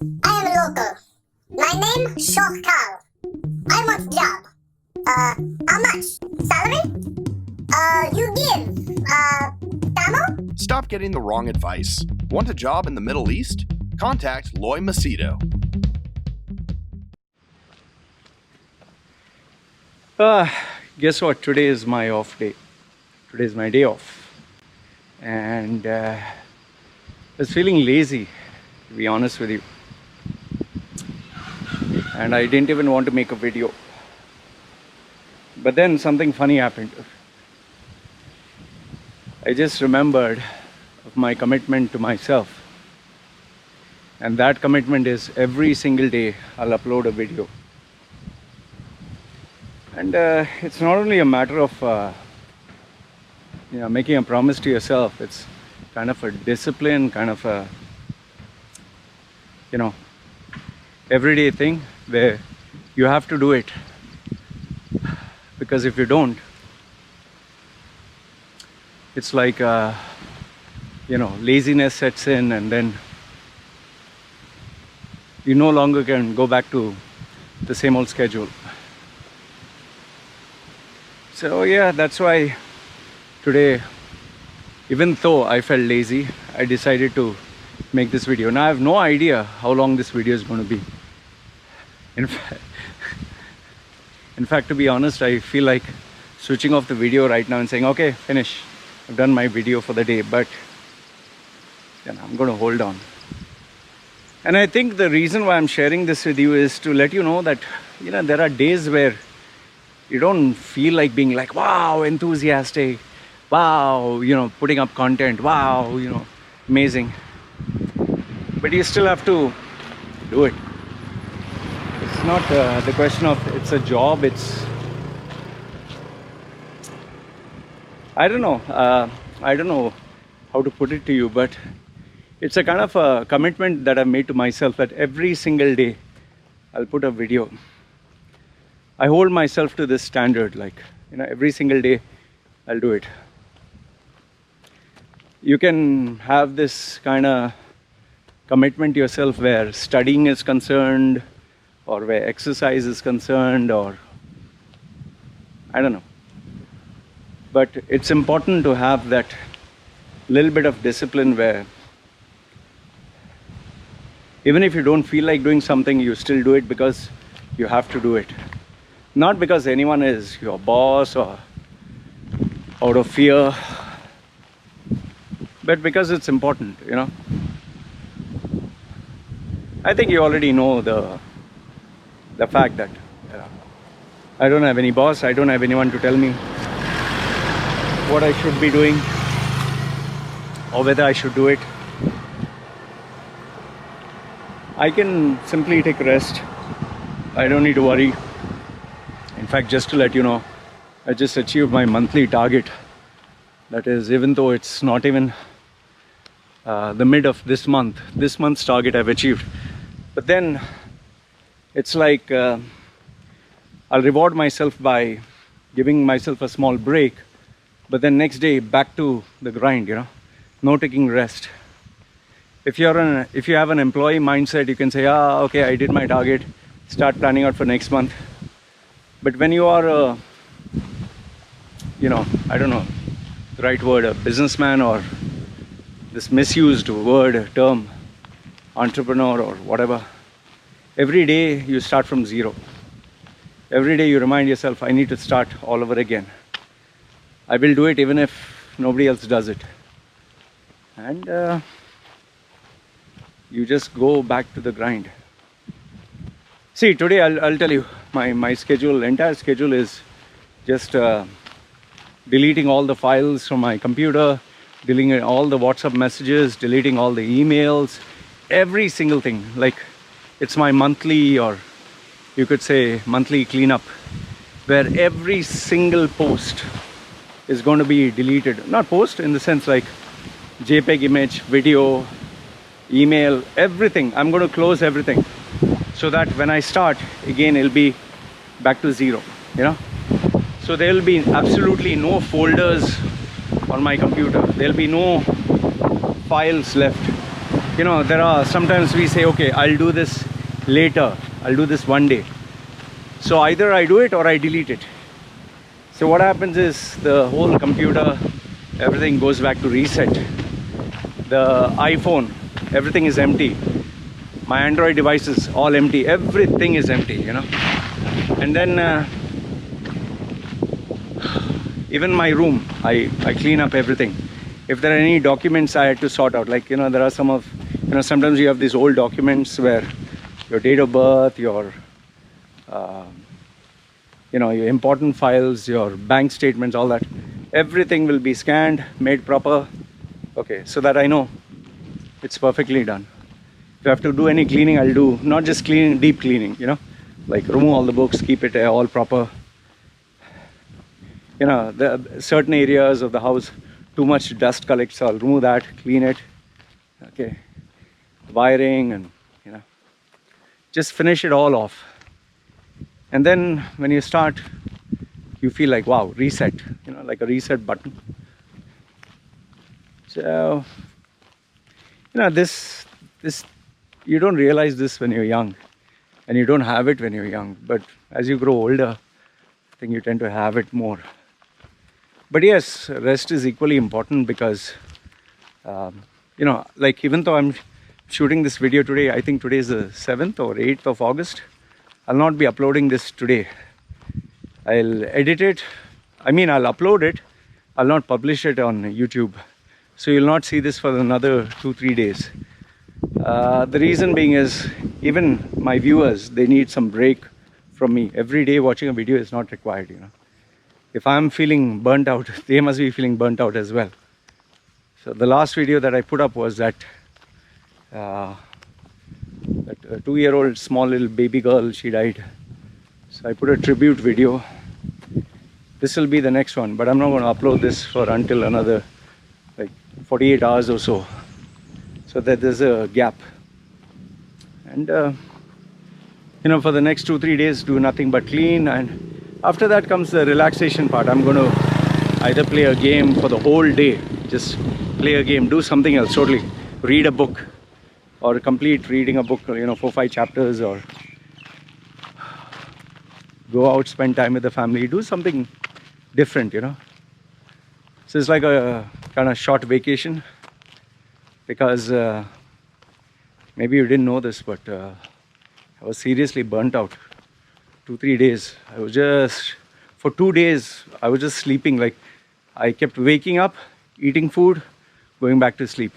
I am local. My name Shokhkal. I want job. How much? Salary? You give. Tamil? Stop getting the wrong advice. Want a job in the Middle East? Contact Loy Macedo. Guess what? Today is my off day. Today is my day off. And I was feeling lazy, to be honest with you. And I didn't even want to make a video. But then something funny happened. I just remembered of my commitment to myself. And that commitment is every single day I'll upload a video. And it's not only a matter of making a promise to yourself. It's kind of a discipline, kind of a everyday thing where you have to do it, because if you don't, it's like laziness sets in, and then you no longer can go back to the same old schedule. So yeah, that's why today, even though I felt lazy, I decided to make this video. Now I have no idea how long this video is going to be. In fact, to be honest, I feel like switching off the video right now and saying, okay, finish. I've done my video for the day, but I'm going to hold on. And I think the reason why I'm sharing this with you is to let you know that, there are days where you don't feel like being like, wow, enthusiastic, wow, putting up content, wow, amazing. But you still have to do it. It's not the question of it's a job, it's, I don't know how to put it to you, but it's a kind of a commitment that I've made to myself that every single day I'll put a video. I hold myself to this standard, like, every single day I'll do it. You can have this kind of commitment to yourself where studying is concerned, or where exercise is concerned, or I don't know. But it's important to have that little bit of discipline where even if you don't feel like doing something, you still do it because you have to do it. Not because anyone is your boss or out of fear, but because it's important, I think you already know the fact that I don't have any boss, I don't have anyone to tell me what I should be doing or whether I should do it. I can simply take rest. I don't need to worry. In fact, just to let you know, I just achieved my monthly target. That is, even though it's not even the mid of this month's target I've achieved. But then it's like I'll reward myself by giving myself a small break, but then next day back to the grind, no taking rest. If you have an employee mindset, you can say, okay, I did my target, start planning out for next month. But when you are I don't know the right word, a businessman, or this misused word, term, entrepreneur or whatever, every day you start from zero. Every day you remind yourself, I need to start all over again. I will do it even if nobody else does it. And you just go back to the grind. See, today I'll tell you, my entire schedule is just deleting all the files from my computer, deleting all the WhatsApp messages, deleting all the emails, every single thing. Like, it's my monthly, or you could say monthly cleanup, where every single post is going to be deleted. Not post in the sense like JPEG image, video, email, everything. I'm going to close everything so that when I start again, it'll be back to zero, So there will be absolutely no folders on my computer. There'll be no files left. you know, there are sometimes we say, okay, I'll do this later, I'll do this one day. So either I do it or I delete it. So what happens is the whole computer, everything goes back to reset. The iPhone, everything is empty. My Android devices, all empty. Everything is empty, you know. And then even my room, I clean up everything. If there are any documents I had to sort out, like, you know, there are some of, you know, sometimes you have these old documents where your date of birth, your you know, your important files, your bank statements, all that, everything will be scanned, made proper. Okay, so that I know it's perfectly done. If I have to do any cleaning, I'll do not just cleaning, deep cleaning, you know, like remove all the books, keep it all proper. You know, the certain areas of the house, too much dust collects, so I'll remove that, clean it. Okay, wiring, and, you know, just finish it all off. And then when you start, you feel like, wow, reset, you know, like a reset button. So, you know, this you don't realize this when you're young, and you don't have it when you're young, but as you grow older, I think you tend to have it more. But yes, rest is equally important because you know, like, even though I'm shooting this video today, I think today is the 7th or 8th of August. I'll not be uploading this today. I'll edit it. I mean, I'll upload it. I'll not publish it on YouTube. So you'll not see this for another 2-3 days. The reason being is, even my viewers, they need some break from me. Every day watching a video is not required, you know. If I'm feeling burnt out, they must be feeling burnt out as well. So the last video that I put up was that a 2-year-old small little baby girl, she died. So I put a tribute video. This will be the next one, but I'm not going to upload this for until another like 48 hours or so, so that there's a gap. And you know, for the next 2-3 days, do nothing but clean, and after that comes the relaxation part. I'm going to either play a game for the whole day, just play a game, do something else totally, read a book, or complete reading a book, you know, 4-5 chapters, or go out, spend time with the family, do something different, you know. So it's like a kind of short vacation, because maybe you didn't know this, but I was seriously burnt out. 2-3 days, I was just, for 2 days, I was just sleeping. Like, I kept waking up, eating food, going back to sleep.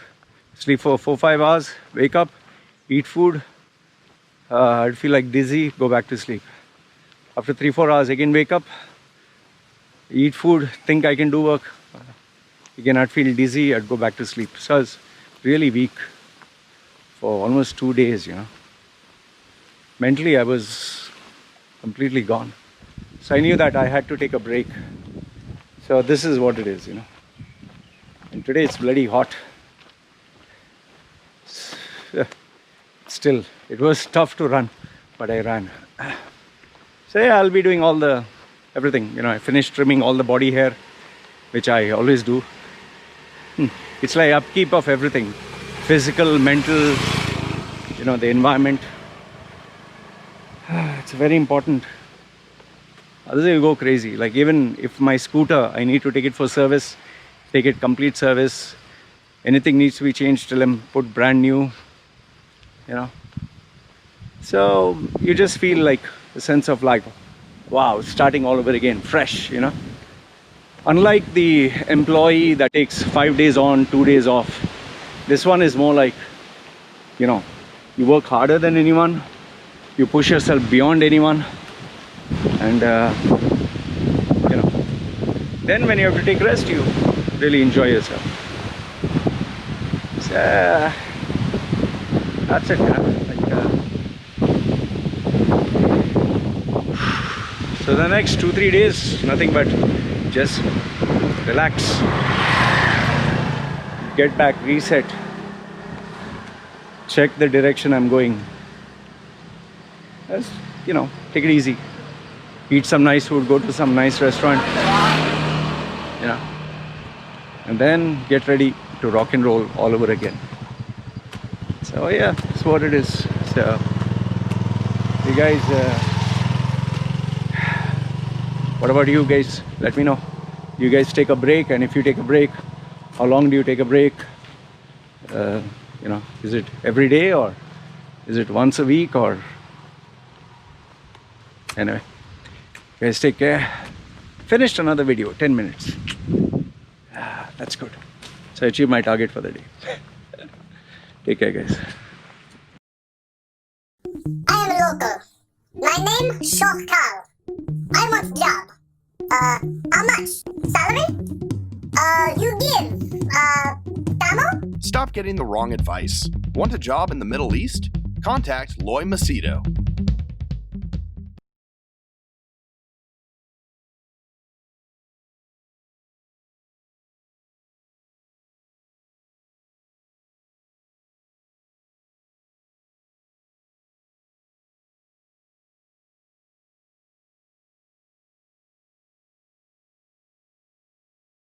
Sleep for 4-5 hours, wake up, eat food, I'd feel like dizzy, go back to sleep. After 3-4 hours, again wake up, eat food, think I can do work. Again, I'd feel dizzy, I'd go back to sleep. So I was really weak for almost 2 days, you know. Mentally, I was completely gone. So I knew that I had to take a break. So this is what it is, you know. And today it's bloody hot. Still, it was tough to run, but I ran. So yeah, I'll be doing all the everything, you know. I finished trimming all the body hair, which I always do. It's like upkeep of everything, physical, mental, you know, the environment. It's very important. Otherwise you go crazy. Like, even if my scooter, I need to take it for service, take it complete service, anything needs to be changed, tell them put brand new, you know. So you just feel like a sense of like, wow, starting all over again, fresh, you know. Unlike the employee that takes 5 days on, 2 days off, this one is more like, you know, you work harder than anyone, you push yourself beyond anyone, and you know, then when you have to take rest, you really enjoy yourself. So that's it, you know? So the next 2-3 days, nothing but just relax, get back, reset, check the direction I'm going. Just, you know, take it easy, eat some nice food, go to some nice restaurant, you know, and then get ready to rock and roll all over again. So yeah, that's what it is. So you guys, what about you guys? Let me know. You guys take a break, and if you take a break, how long do you take a break? Is it every day, or is it once a week, or anyway, guys, take care. Finished another video, 10 minutes. That's good. So I achieved my target for the day. Take care, guys. I am local. My name Shokhkal. I want job. How much? Salary? You give. Tamil? Stop getting the wrong advice. Want a job in the Middle East? Contact Loy Macedo.